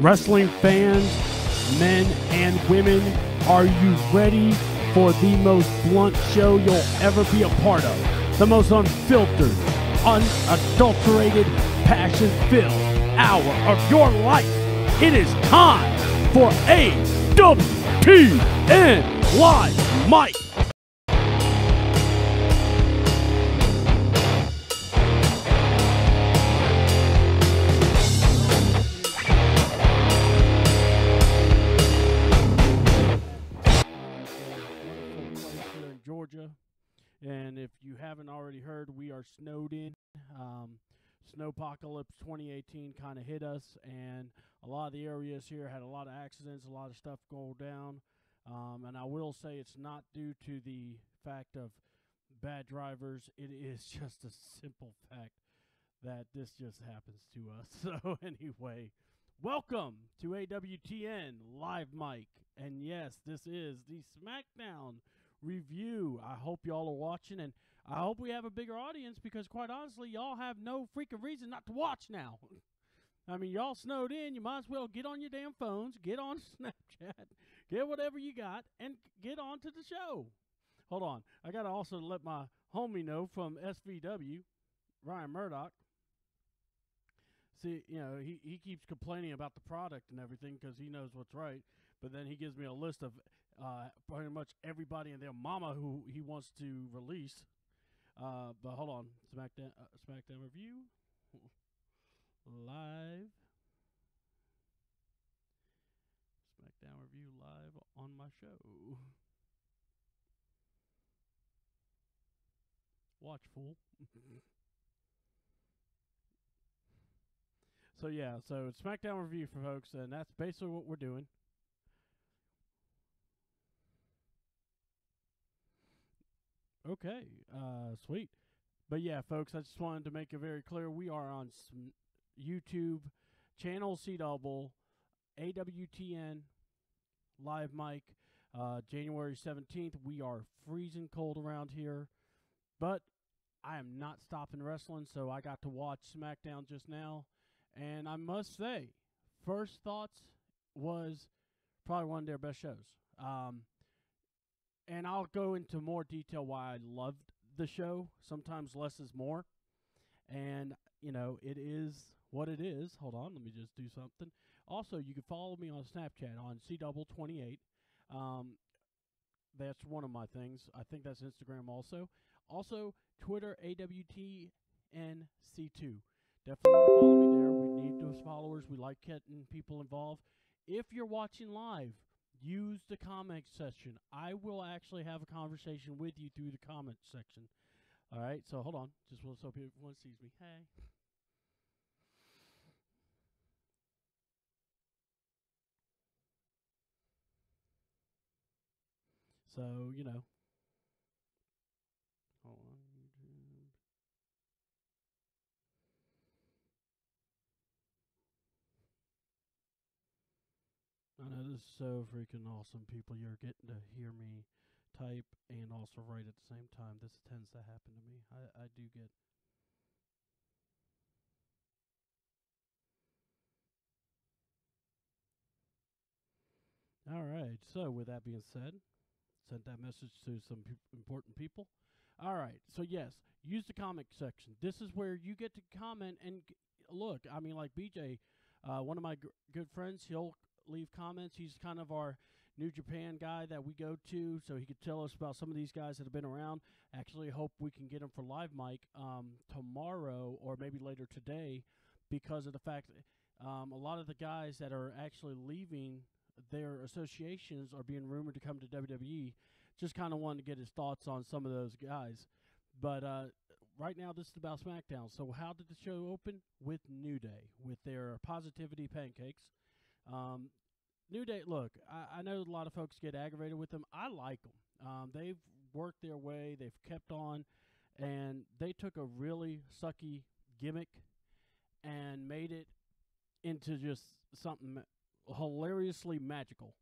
Wrestling fans, men and women, are you ready for the most blunt show you'll ever be a part of? The most unfiltered, unadulterated, passion-filled hour of your life. It is time for AWTN Live Mike. Georgia, and if you haven't already heard, we are snowed in. Snowpocalypse 2018 kind of hit us, and a lot of the areas here had a lot of accidents, a lot of stuff go down, and I will say it's not due to the fact of bad drivers. It is just a simple fact that this just happens to us. So anyway, welcome to AWTN Live Mike, and yes, this is the Smackdown review. I hope y'all are watching, and I hope we have a bigger audience, because quite honestly, y'all have no freaking reason not to watch now. I mean, y'all snowed in. You might as well get on your damn phones, get on Snapchat, get whatever you got, and get on to the show. Hold on. I got to also let my homie know from SVW, Ryan Murdoch. See, you know, he keeps complaining about the product and everything because he knows what's right, but then he gives me a list of pretty much everybody and their mama who he wants to release. But hold on, Smackdown review live. Smackdown review live on my show. Watch, fool. So yeah, so it's Smackdown review for folks, and that's basically what we're doing. Okay, sweet. But yeah, folks, I just wanted to make it very clear. We are on YouTube, channel C-Double, AWTN Live Mike, January 17th. We are freezing cold around here, but I am not stopping wrestling, so I got to watch SmackDown just now. And I must say, first thoughts was probably one of their best shows. And I'll go into more detail why I loved the show. Sometimes less is more. And, you know, it is what it is. Hold on, let me just do something. Also, you can follow me on Snapchat on C-Double28. That's one of my things. I think that's Instagram also. Also, Twitter, AWTNC2. Definitely follow me there. We need those followers. We like getting people involved. If you're watching live, use the comment section. I will actually have a conversation with you through the comment section. All right, so hold on. Just so everyone sees me. Hey. So, you know. Hold on. I know this is so freaking awesome, people. You're getting to hear me type and also write at the same time. This tends to happen to me. I do get. All right. So with that being said, sent that message to some important people. All right. So yes, use the comment section. This is where you get to comment and look. I mean, like BJ, one of my good friends, he'll leave comments. He's kind of our New Japan guy that we go to, so he could tell us about some of these guys that have been around. Actually, hope we can get him for Live Mike tomorrow or maybe later today, because of the fact that a lot of the guys that are actually leaving their associations are being rumored to come to WWE. Just kind of wanted to get his thoughts on some of those guys. But right now, this is about SmackDown. So how did the show open? With New Day, with their Positivity Pancakes. New Day, look, I know a lot of folks get aggravated with them. I like them. They've worked their way. They've kept on. And they took a really sucky gimmick and made it into just something hilariously magical.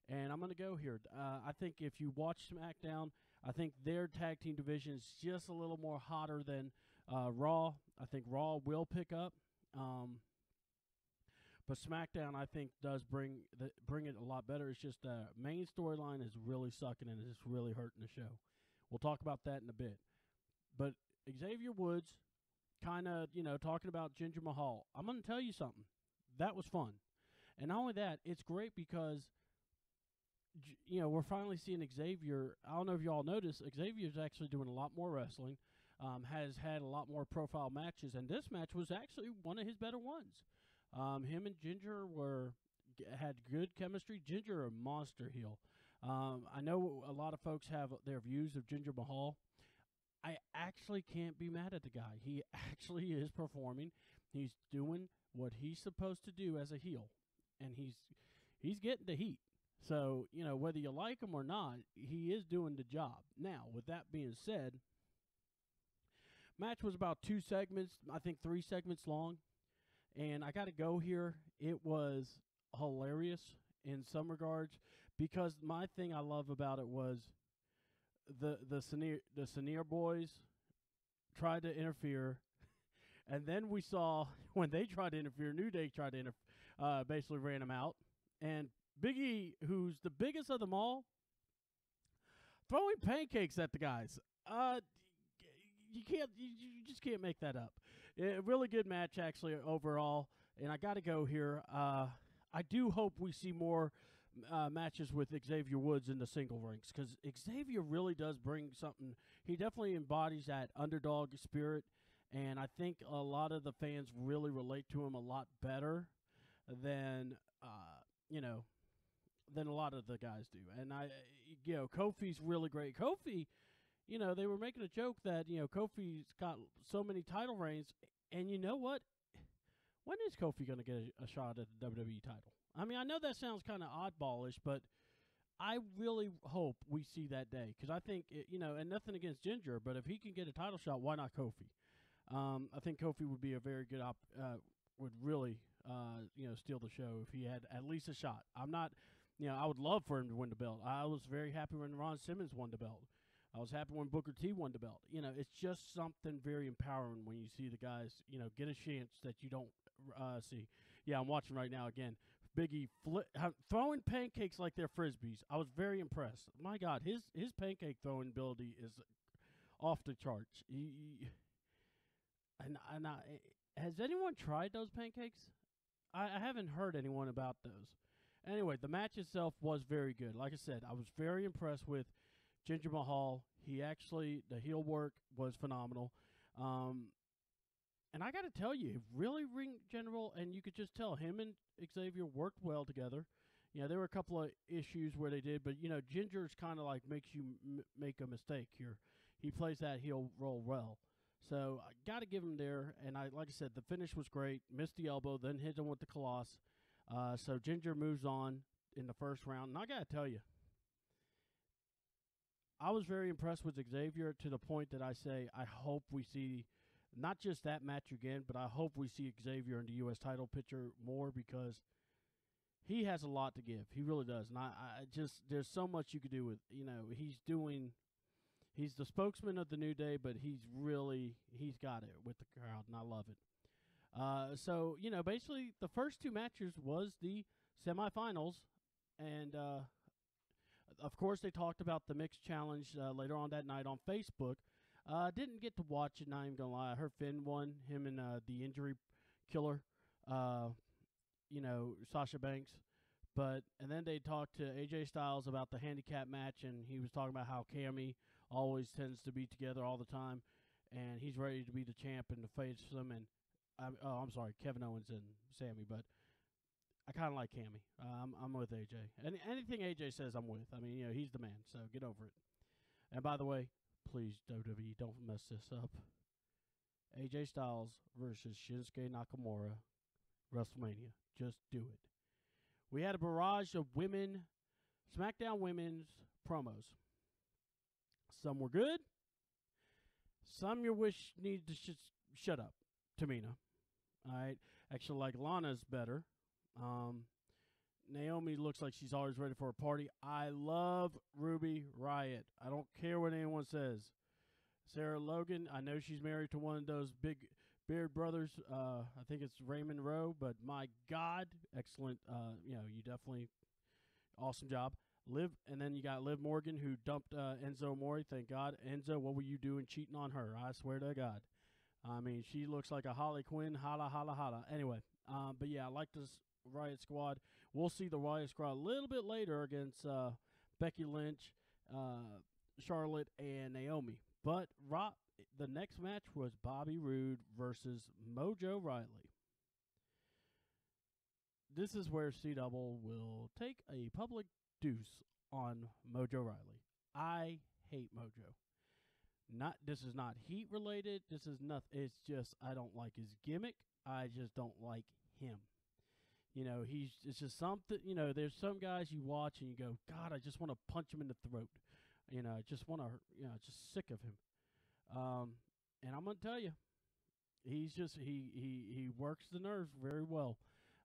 And I'm going to go here. I think if you watch SmackDown, I think their tag team division is just a little more hotter than Raw. I think Raw will pick up. But SmackDown, I think, does bring it a lot better. It's just the main storyline is really sucking and it's really hurting the show. We'll talk about that in a bit. But Xavier Woods, kind of, talking about Jinder Mahal. I'm going to tell you something. That was fun. And not only that, it's great because, we're finally seeing Xavier. I don't know if y'all noticed, Xavier's actually doing a lot more wrestling, has had a lot more profile matches, and this match was actually one of his better ones. Him and Ginger had good chemistry. Ginger, a monster heel. I know a lot of folks have their views of Jinder Mahal. I actually can't be mad at the guy. He actually is performing. He's doing what he's supposed to do as a heel, and he's getting the heat. So, whether you like him or not, he is doing the job. Now, with that being said, match was about 2 segments, I think 3 segments long, and I got to go here. It was hilarious in some regards because my thing I love about it was the Senior boys tried to interfere, and then we saw when they tried to interfere, New Day tried to basically ran them out, and Big E, who's the biggest of them all, throwing pancakes at the guys. You just can't make that up. A really good match actually overall, and I got to go here. I do hope we see more matches with Xavier Woods in the single ranks because Xavier really does bring something. He definitely embodies that underdog spirit, and I think a lot of the fans really relate to him a lot better than than a lot of the guys do. And Kofi's really great. Kofi, they were making a joke that, Kofi's got so many title reigns, and you know what? When is Kofi going to get a shot at the WWE title? I mean, I know that sounds kind of oddballish, but I really hope we see that day because I think, and nothing against Ginger, but if he can get a title shot, why not Kofi? I think Kofi would be a very good would really, steal the show if he had at least a shot. I'm not, I would love for him to win the belt. I was very happy when Ron Simmons won the belt. I was happy when Booker T won the belt. It's just something very empowering when you see the guys, get a chance that you don't see. Yeah, I'm watching right now again. Big E throwing pancakes like they're Frisbees. I was very impressed. My God, his pancake throwing ability is off the charts. Has anyone tried those pancakes? I haven't heard anyone about those. Anyway, the match itself was very good. Like I said, I was very impressed with Jinder Mahal. The heel work was phenomenal. And I got to tell you, really ring general, and you could just tell him and Xavier worked well together. There were a couple of issues where they did, but, Ginger's kind of like makes you make a mistake here. He plays that heel role well. So I got to give him there, and like I said, the finish was great. Missed the elbow, then hit him with the Colossus. So Ginger moves on in the first round. And I got to tell you, I was very impressed with Xavier to the point that I say I hope we see not just that match again, but I hope we see Xavier in the U.S. title picture more because he has a lot to give. He really does. And I there's so much you could do with, he's the spokesman of the New Day, but he's got it with the crowd, and I love it. So, basically the first 2 matches was the semifinals, and of course they talked about the mixed challenge later on that night on Facebook. Didn't get to watch it, not even gonna lie. I heard Finn won, him and the injury killer, Sasha Banks. And then they talked to AJ Styles about the handicap match, and he was talking about how Cammy always tends to be together all the time, and he's ready to be the champ and to face them. And I'm sorry, Kevin Owens and Sammy, but I kind of like Cammy. I'm with AJ. Anything AJ says, I'm with. I mean, he's the man, so get over it. And by the way, please, WWE, don't mess this up. AJ Styles versus Shinsuke Nakamura, WrestleMania. Just do it. We had a barrage of SmackDown women's promos. Some were good. Some you wish needed to shut up. Tamina. All right. Actually, like Lana's better. Naomi looks like she's always ready for a party. I love Ruby Riott. I don't care what anyone says. Sarah Logan, I know she's married to one of those big Beard Brothers. I think it's Raymond Rowe, but my God, excellent. You definitely awesome job. And then you got Liv Morgan, who dumped Enzo Amore. Thank God. Enzo, what were you doing cheating on her? I swear to God. I mean, she looks like a Harley Quinn. Holla, holla, holla. Anyway, but yeah, I like this Riot Squad. We'll see the Riot Squad a little bit later against Becky Lynch, Charlotte, and Naomi. But the next match was Bobby Roode versus Mojo Rawley. This is where C-Double will take a public deuce on Mojo Rawley. I hate Mojo. This is not heat related. This is nothing. It's just I don't like his gimmick. I just don't like him. It's just something. There's some guys you watch and you go, God, I just want to punch him in the throat. I just want to. Just sick of him. And I'm gonna tell you, he's just he works the nerves very well.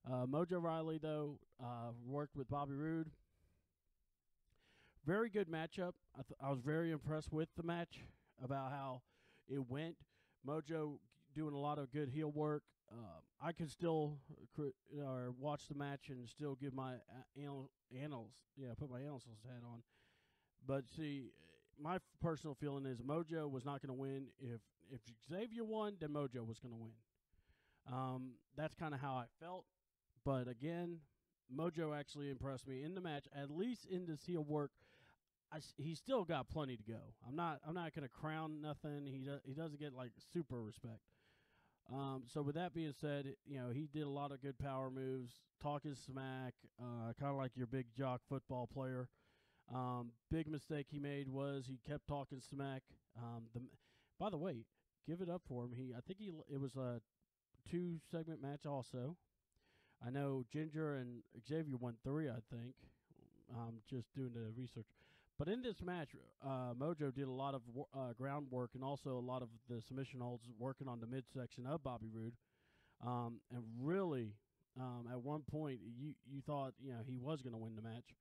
Mojo Rawley though worked with Bobby Roode. Very good matchup. I was very impressed with the match about how it went. Mojo doing a lot of good heel work. I could still watch the match and still give my put my analyst hat on. But see, my personal feeling is Mojo was not going to win. If Xavier won, then Mojo was going to win. That's kind of how I felt. But again, Mojo actually impressed me in the match, at least in this heel work. He's still got plenty to go. I'm not going to crown nothing. He doesn't get like super respect. So with that being said, he did a lot of good power moves, talking smack, kind of like your big jock football player. Big mistake he made was he kept talking smack. By the way, give it up for him. It was a 2-segment match also. I know Ginger and Xavier won 3, I think. Just doing the research. But in this match, Mojo did a lot of groundwork and also a lot of the submission holds working on the midsection of Bobby Roode. And really, at one point, you thought he was going to win the match.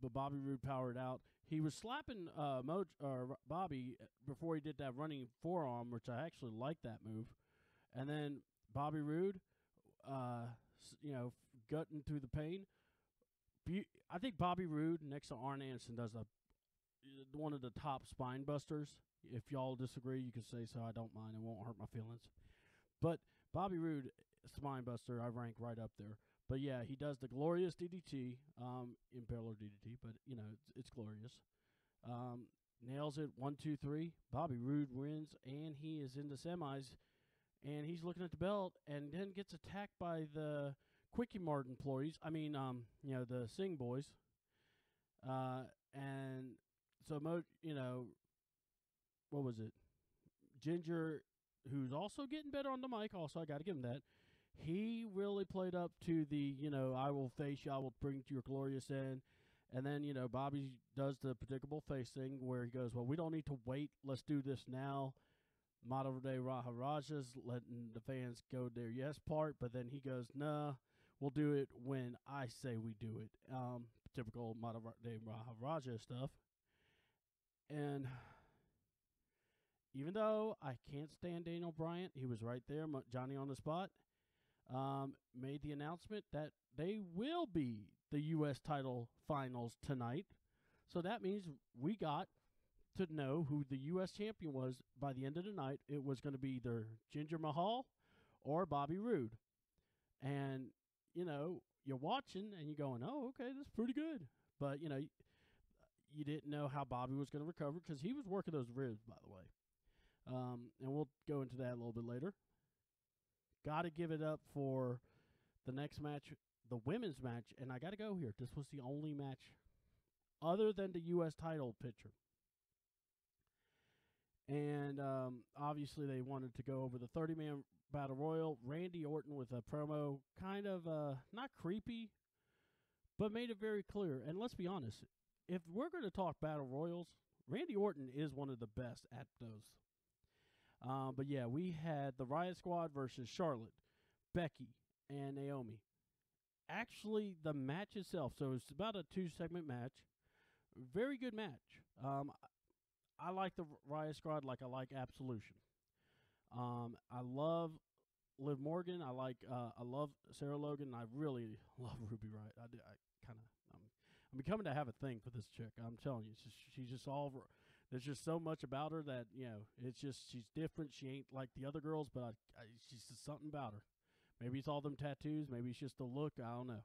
But Bobby Roode powered out. He was slapping Bobby before he did that running forearm, which I actually liked that move. And then Bobby Roode, gutting through the pain. I think Bobby Roode next to Arn Anderson does one of the top spine busters. If y'all disagree, you can say so. I don't mind. It won't hurt my feelings. But Bobby Roode, spine buster, I rank right up there. But yeah, he does the glorious DDT, impaler DDT, but it's glorious. Nails it 1, 2, 3. Bobby Roode wins, and he is in the semis, and he's looking at the belt, and then gets attacked by the Quickie Mart employees. The Sing boys. And so what was it? Ginger, who's also getting better on the mic. Also, I got to give him that. He really played up to the, I will face you, I will bring to your glorious end. And then, Bobby does the predictable face thing where he goes, well, we don't need to wait. Let's do this now. Modern Day Maharajas letting the fans go their yes part. But then he goes, nah, we'll do it when I say we do it. Typical Modern Day Maharaja stuff. And even though I can't stand Daniel Bryant, he was right there, Johnny on the spot. Made the announcement that they will be the U.S. title finals tonight. So that means we got to know who the U.S. champion was by the end of the night. It was going to be either Jinder Mahal or Bobby Roode. And, you're watching and you're going, oh, okay, that's pretty good. But, you didn't know how Bobby was going to recover because he was working those ribs, by the way. And we'll go into that a little bit later. Got to give it up for the next match, the women's match. And I got to go here. This was the only match other than the U.S. title picture. And obviously they wanted to go over the 30-man battle royal. Randy Orton with a promo, kind of not creepy, but made it very clear. And let's be honest, if we're going to talk battle royals, Randy Orton is one of the best at those. But yeah, we had the Riot Squad versus Charlotte, Becky, and Naomi. Actually, the match itself, so it's about a 2-segment match. Very good match. I like the Riot Squad like I like Absolution. I love Liv Morgan. I love Sarah Logan. I really love Ruby Riott. I'm becoming to have a thing for this chick. I'm telling you, she's just all. There's just so much about her that it's just she's different. She ain't like the other girls, but she's just something about her. Maybe it's all them tattoos. Maybe it's just the look. I don't know.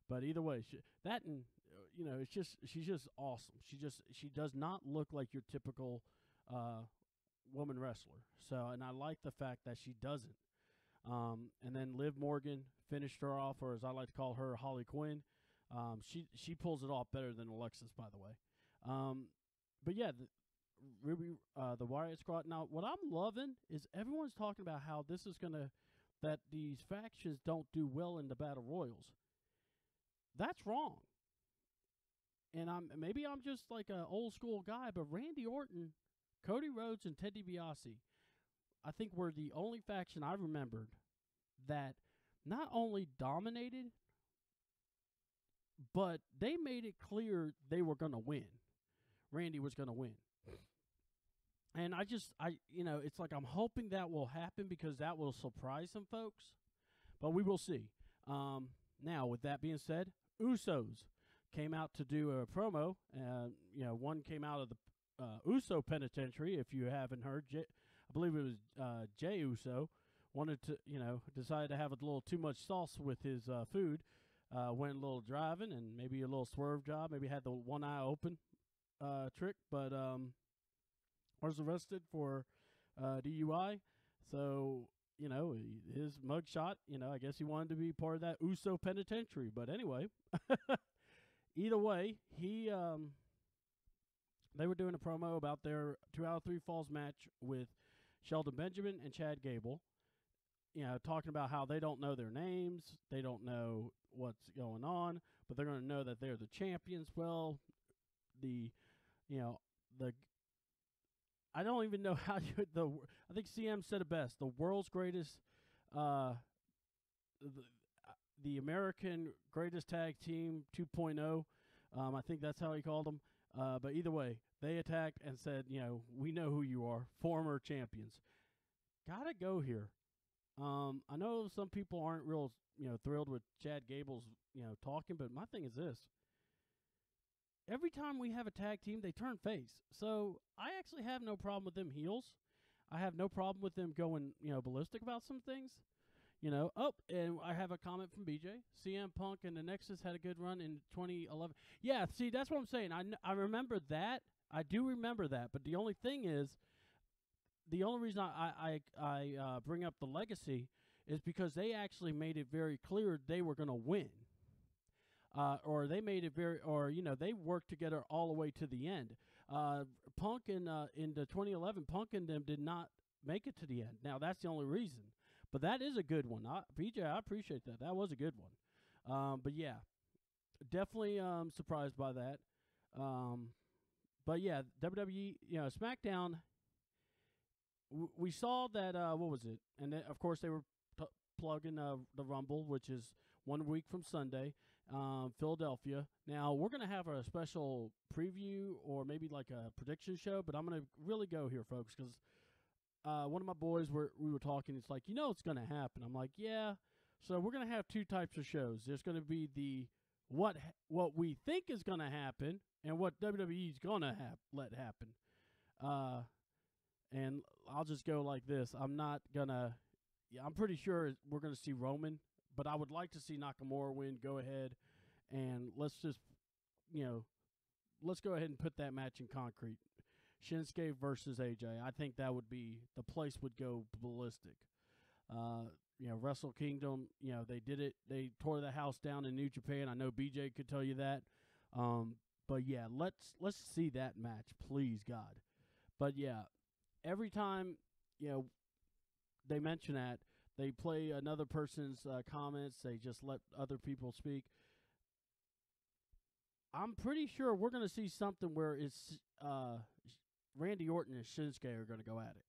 But either way, it's just she's just awesome. She does not look like your typical woman wrestler. So, and I like the fact that she doesn't. And then Liv Morgan finished her off, or as I like to call her, Holly Quinn. She pulls it off better than Alexis, by the way. But yeah, the Riott Squad. Now, what I'm loving is everyone's talking about how this is that these factions don't do well in the battle royals. That's wrong. And maybe I'm just like an old school guy, but Randy Orton, Cody Rhodes, and Ted DiBiase, I think were the only faction I remembered that not only dominated, but they made it clear they were going to win. Randy was going to win. And it's like I'm hoping that will happen because that will surprise some folks. But we will see. Now, with that being said, Usos came out to do a promo. One came out of the Uso Penitentiary, if you haven't heard. I believe it was Jey Uso. Wanted to, decided to have a little too much sauce with his food. Went a little driving and maybe a little swerve job. Maybe had the one eye open trick, but was arrested for DUI. So, his mugshot, I guess he wanted to be part of that Uso Penitentiary. But anyway, either way, they were doing a promo about their 2 out of 3 falls match with Shelton Benjamin and Chad Gable. Talking about how they don't know their names, they don't know what's going on, but they're going to know that they're the champions. Well, I don't even know how I think CM said it best. The world's greatest, the American greatest tag team 2.0. I think that's how he called them. But either way, they attacked and said, we know who you are, former champions. Gotta go here. I know some people aren't real, thrilled with Chad Gable's, talking, but my thing is this. Every time we have a tag team, they turn face. So I actually have no problem with them heels. I have no problem with them going, ballistic about some things. And I have a comment from BJ. CM Punk and the Nexus had a good run in 2011. Yeah, see, that's what I'm saying. I remember that. I do remember that. But the only thing is, the only reason I bring up the legacy is because they actually made it very clear they were going to win. Or they made it they worked together all the way to the end. Punk in the 2011, Punk and them did not make it to the end. Now, that's the only reason. But that is a good one. BJ, I appreciate that. That was a good one. But yeah, definitely surprised by that. But yeah, WWE, SmackDown, we saw that, what was it? And then, of course, they were plugging the Rumble, which is 1 week from Sunday, Philadelphia. Now, we're going to have a special preview or maybe like a prediction show, but I'm going to really go here, folks, because one of my boys, we were talking, it's like, it's going to happen. I'm like, yeah. So we're going to have 2 types of shows. There's going to be the what we think is going to happen and what WWE is going to let happen. And I'll just go like this. I'm pretty sure we're going to see Roman, but I would like to see Nakamura win. Go ahead and let's just, let's go ahead and put that match in concrete. Shinsuke versus AJ. I think that would be, the place would go ballistic. Wrestle Kingdom, they did it. They tore the house down in New Japan. I know BJ could tell you that. But yeah, let's see that match, please, God. But yeah, every time, they mention that, they play another person's comments. They just let other people speak. I'm pretty sure we're going to see something where it's Randy Orton and Shinsuke are going to go at it.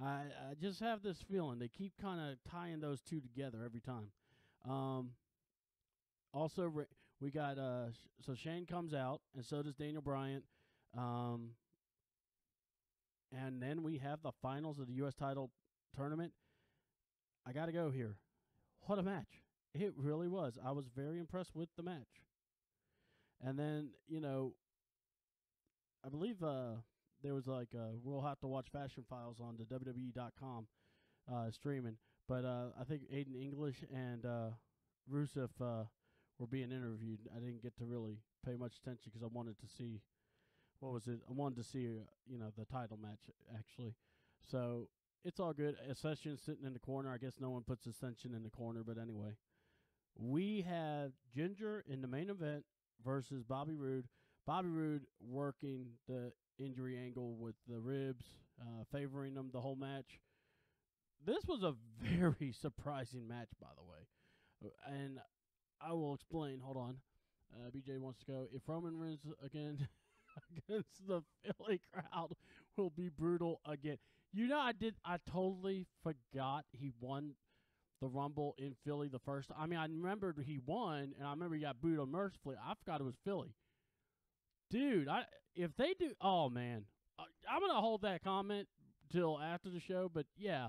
I just have this feeling. They keep kind of tying those two together every time. Also, we got so Shane comes out, and so does Daniel Bryan. And and then we have the finals of the U.S. title tournament. I got to go here. What a match. It really was. I was very impressed with the match. And then, I believe there was we'll have to watch Fashion Files on the WWE.com streaming. But I think Aiden English and Rusev were being interviewed. I didn't get to really pay much attention because I wanted to see, I wanted to see, the title match, actually. So it's all good. Ascension sitting in the corner. I guess no one puts Ascension in the corner, but anyway. We have Ginger in the main event versus Bobby Roode. Bobby Roode working the injury angle with the ribs, favoring him the whole match. This was a very surprising match, by the way. And I will explain. Hold on. BJ wants to go. If Roman wins again against the Philly crowd, will be brutal again. I totally forgot he won the Rumble in Philly the first time. I mean, I remembered he won, and I remember he got booed unmercifully. I forgot it was Philly. Dude, if they do, oh, man. I'm going to hold that comment till after the show, but yeah.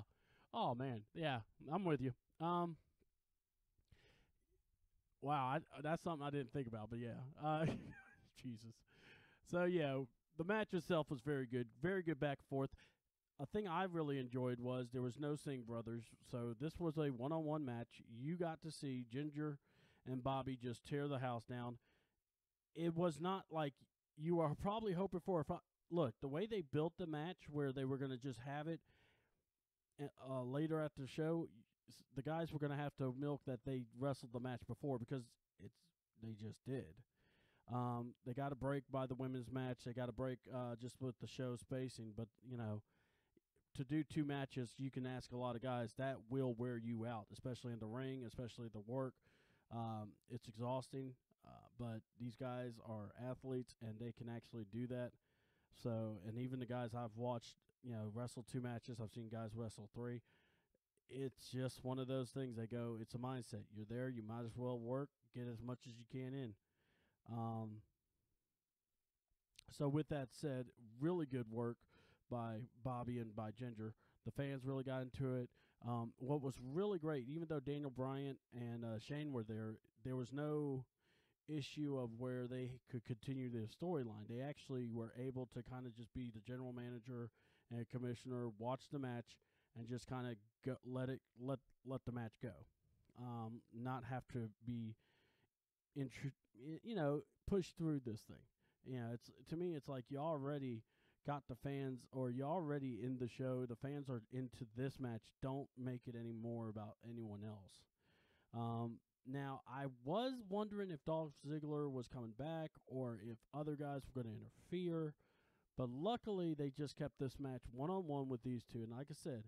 Oh, man. Yeah, I'm with you. Wow, that's something I didn't think about, but yeah. Jesus. So, yeah, the match itself was very good. Very good back and forth. A thing I really enjoyed was there was no Singh brothers, so this was a one-on-one match. You got to see Ginger and Bobby just tear the house down. It was not like you are probably hoping for. Look, the way they built the match where they were going to just have it later at the show, the guys were going to have to milk that they wrestled the match before because they just did. They got a break by the women's match. They got a break just with the show spacing, but, to do two matches, you can ask a lot of guys. That will wear you out, especially in the ring, especially the work. It's exhausting, but these guys are athletes, and they can actually do that. So, and even the guys I've watched, wrestle two matches, I've seen guys wrestle three. It's just one of those things. They go, it's a mindset. You're there, you might as well work, get as much as you can in. So with that said, really good work by Bobby and by Ginger. The fans really got into it. What was really great, even though Daniel Bryan and Shane were there, there was no issue of where they could continue their storyline. They actually were able to kind of just be the general manager and commissioner, watch the match, and just kind of let the match go. Not have to be pushed through this thing. It's to me, it's like you already got the fans, or you're already in the show. The fans are into this match. Don't make it any more about anyone else. Now, I was wondering if Dolph Ziggler was coming back or if other guys were going to interfere. But luckily, they just kept this match one-on-one with these two. And like I said,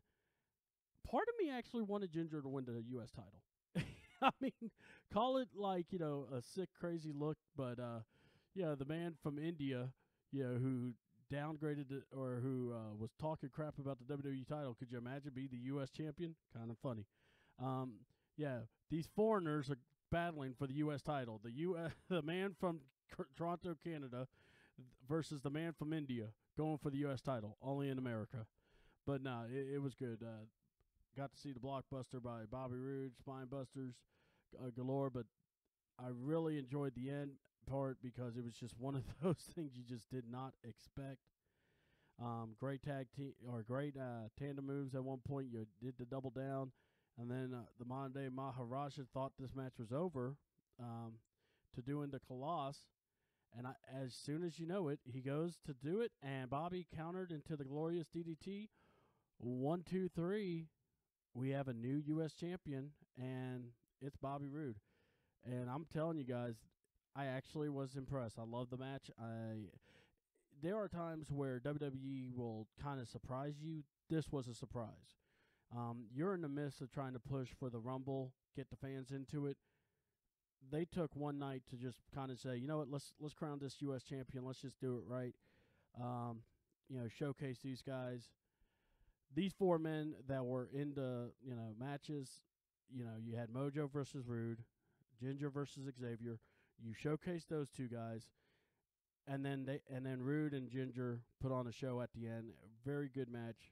part of me actually wanted Ginger to win the U.S. title. I mean, call it like, a sick, crazy look. But, the man from India, who downgraded it or who was talking crap about the WWE title, could you imagine be the U.S. champion? Kind of funny. These foreigners are battling for the U.S. title. The man from Toronto, Canada, versus the man from India going for the U.S. title, only in America. But no, it was good. Got to see the blockbuster by Bobby Roode, spine busters galore. But I really enjoyed the end part because it was just one of those things you just did not expect. Great tag team or great tandem moves. At one point, you did the double down. And then the modern day Maharaja thought this match was over to doing the Colossus. And as soon as you know it, he goes to do it. And Bobby countered into the glorious DDT. 1, 2, 3. We have a new U.S. champion, and it's Bobby Roode. And I'm telling you guys, I actually was impressed. I love the match. There are times where WWE will kind of surprise you. This was a surprise. You're in the midst of trying to push for the Rumble, get the fans into it. They took one night to just kind of say, you know what, let's crown this U.S. champion. Let's just do it right. Showcase these guys. These four men that were in the matches. You had Mojo versus Rude, Ginger versus Xavier. You showcased those two guys. and then Rude and Ginger put on a show at the end. Very good match.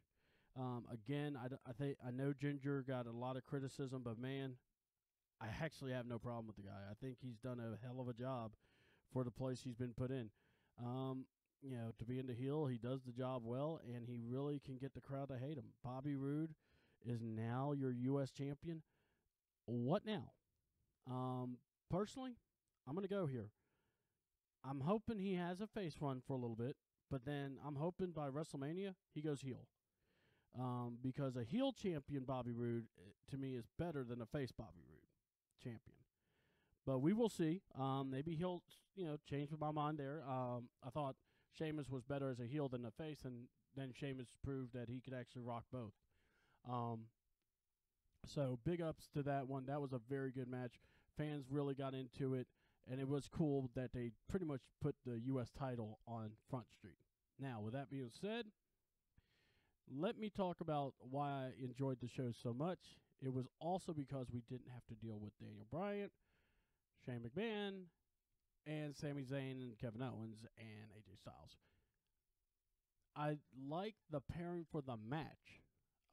Again, I know Ginger got a lot of criticism, but man, I actually have no problem with the guy. I think he's done a hell of a job for the place he's been put in. To be in the heel, he does the job well, and he really can get the crowd to hate him. Bobby Roode is now your U.S. champion. What now? Personally, I'm going to go here. I'm hoping he has a face run for a little bit, but then I'm hoping by WrestleMania he goes heel. Because a heel champion Bobby Roode, to me, is better than a face Bobby Roode champion. But we will see. Maybe he'll, change my mind there. I thought Sheamus was better as a heel than a face, and then Sheamus proved that he could actually rock both. So big ups to that one. That was a very good match. Fans really got into it, and it was cool that they pretty much put the U.S. title on Front Street. Now, with that being said, let me talk about why I enjoyed the show so much. It was also because we didn't have to deal with Daniel Bryan, Shane McMahon, and Sami Zayn and Kevin Owens and AJ Styles. I like the pairing for the match.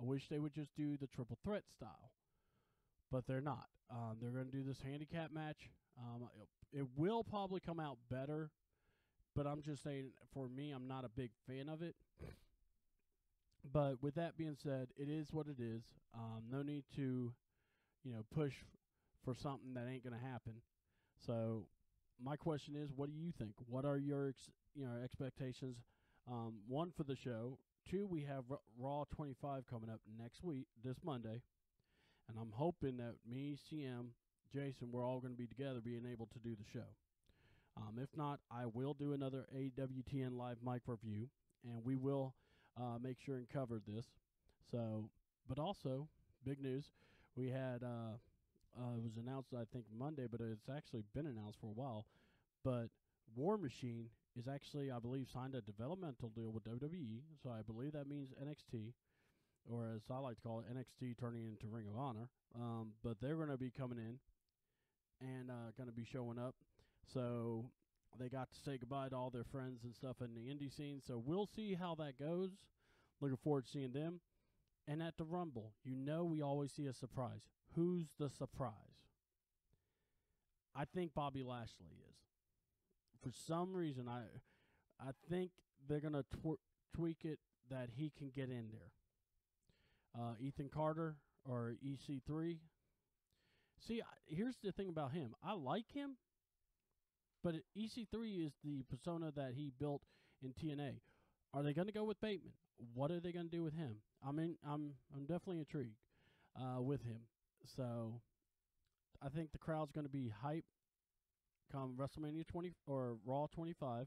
I wish they would just do the triple threat style, but they're not. They're going to do this handicap match. It will probably come out better, but I'm just saying, for me, I'm not a big fan of it. But with that being said, it is what it is. No need to, push for something that ain't going to happen. So my question is, what do you think? What are your expectations? One, for the show. Two, we have Raw 25 coming up next week, this Monday. And I'm hoping that me, CM, Jason, we're all going to be together being able to do the show. If not, I will do another AWTN live mic review, and we will make sure and cover this. So, but also, big news, we had, it was announced, I think, Monday, but it's actually been announced for a while. But War Machine is actually, I believe, signed a developmental deal with WWE. So I believe that means NXT, or as I like to call it, NXT turning into Ring of Honor. But they're going to be coming in and going to be showing up. So they got to say goodbye to all their friends and stuff in the indie scene. So we'll see how that goes. Looking forward to seeing them. And at the Rumble, we always see a surprise. Who's the surprise? I think Bobby Lashley is. For some reason, I think they're going to tweak it that he can get in there. Ethan Carter or EC3. See, here's the thing about him. I like him, but EC3 is the persona that he built in TNA. Are they going to go with Bateman? What are they going to do with him? I'm definitely intrigued with him. So I think the crowd's going to be hype come WrestleMania 20 or Raw 25.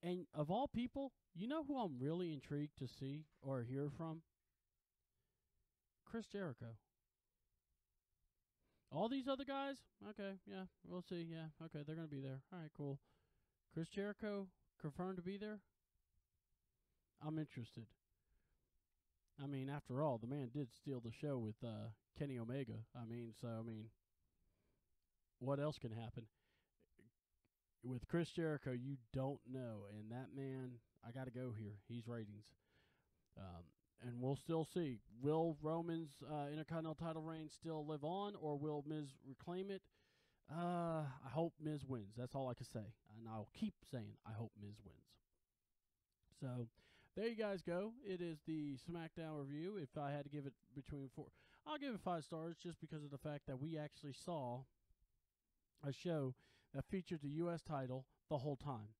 And of all people, you know who I'm really intrigued to see or hear from? Chris Jericho. All these other guys, okay, yeah, we'll see. Yeah, okay, they're going to be there. All right, cool. Chris Jericho confirmed to be there? I'm interested. After all, the man did steal the show with Kenny Omega. What else can happen? With Chris Jericho, you don't know. And that man, I got to go here. He's ratings. And we'll still see. Will Roman's Intercontinental title reign still live on, or will Miz reclaim it? I hope Miz wins. That's all I can say. And I'll keep saying I hope Miz wins. So there you guys go. It is the Smackdown review. If I had to give it between 4, I'll give it 5 stars just because of the fact that we actually saw a show that featured the U.S. title the whole time.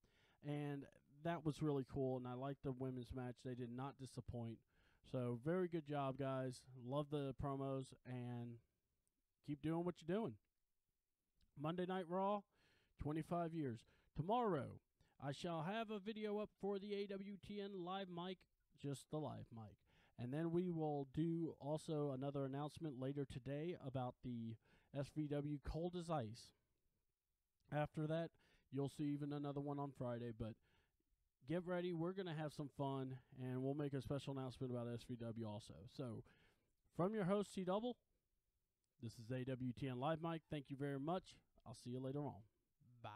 And that was really cool, and I liked the women's match. They did not disappoint. So very good job, guys. Love the promos, and keep doing what you're doing. Monday Night Raw, 25 years. Tomorrow, I shall have a video up for the AWTN live mic, just the live mic. And then we will do also another announcement later today about the SVW Cold as Ice. After that, you'll see even another one on Friday, but get ready. We're going to have some fun, and we'll make a special announcement about SVW also. So, from your host, C-Double, this is AWTN Live Mic. Thank you very much. I'll see you later on. Bye.